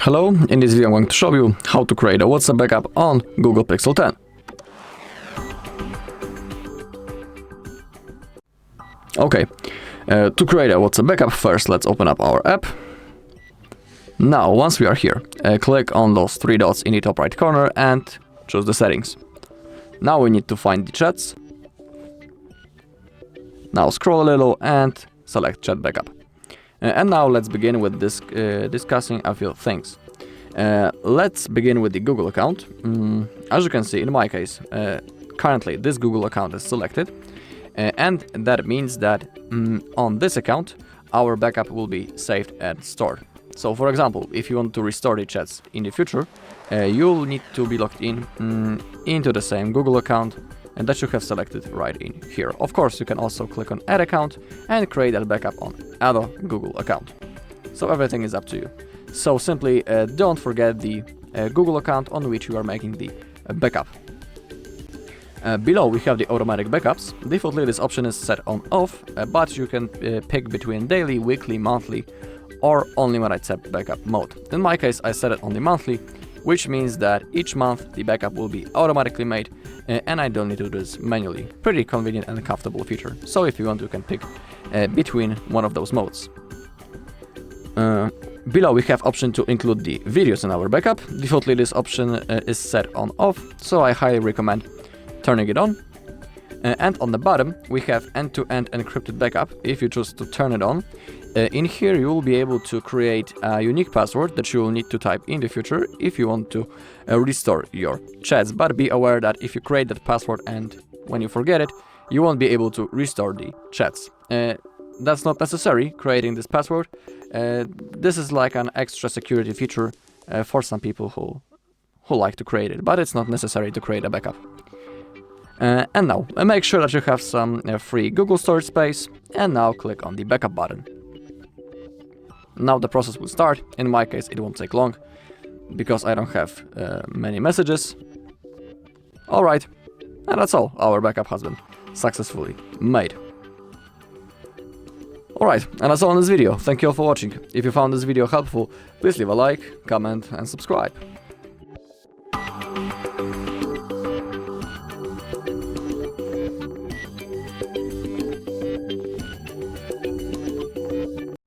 Hello, in this video I'm going to show you how to create a WhatsApp backup on Google Pixel 10. Okay, to create a WhatsApp backup, first let's open up our app. Now, once we are here, click on those three dots in the top right corner and choose the settings. Now we need to find the chats. Now scroll a little and select chat backup. And now let's begin with discussing a few things. Let's begin with the Google account. As you can see, in my case, currently this Google account is selected. And that means that on this account, our backup will be saved and stored. So for example, if you want to restore the chats in the future, you'll need to be logged in into the same Google account and that you have selected right in here. Of course, you can also click on Add Account and create a backup on other Google account. So everything is up to you. So simply don't forget the Google account on which you are making the backup. Below we have the automatic backups. Defaultly this option is set on off, but you can pick between daily, weekly, monthly, or only when I tap backup mode. In my case, I set it on the monthly, which means that each month the backup will be automatically made and I don't need to do this manually. Pretty convenient and comfortable feature. So if you want, you can pick between one of those modes. Below we have option to include the videos in our backup. Defaultly this option is set on off, so I highly recommend turning it on. And on the bottom we have end-to-end encrypted backup. If you choose to turn it on, in here you will be able to create a unique password that you will need to type in the future if you want to restore your chats. But be aware that if you create that password and when you forget it, you won't be able to restore the chats. That's not necessary, creating this password. This is like an extra security feature for some people who like to create it, but it's not necessary to create a backup. And now, make sure that you have some free Google storage space, and now click on the backup button. Now the process will start. In my case, it won't take long, because I don't have many messages. Alright, and that's all. Our backup has been successfully made. Alright, and that's all in this video. Thank you all for watching. If you found this video helpful, please leave a like, comment and subscribe.